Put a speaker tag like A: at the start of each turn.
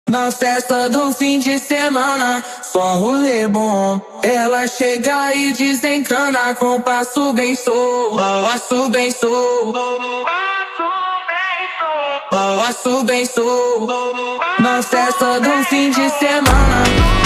A: Na festa do fim de semana, só um rolê bom. Ela chega e desencana com passo bem solto, passo bem solto, passo bem solto. Na festa do fim de semana.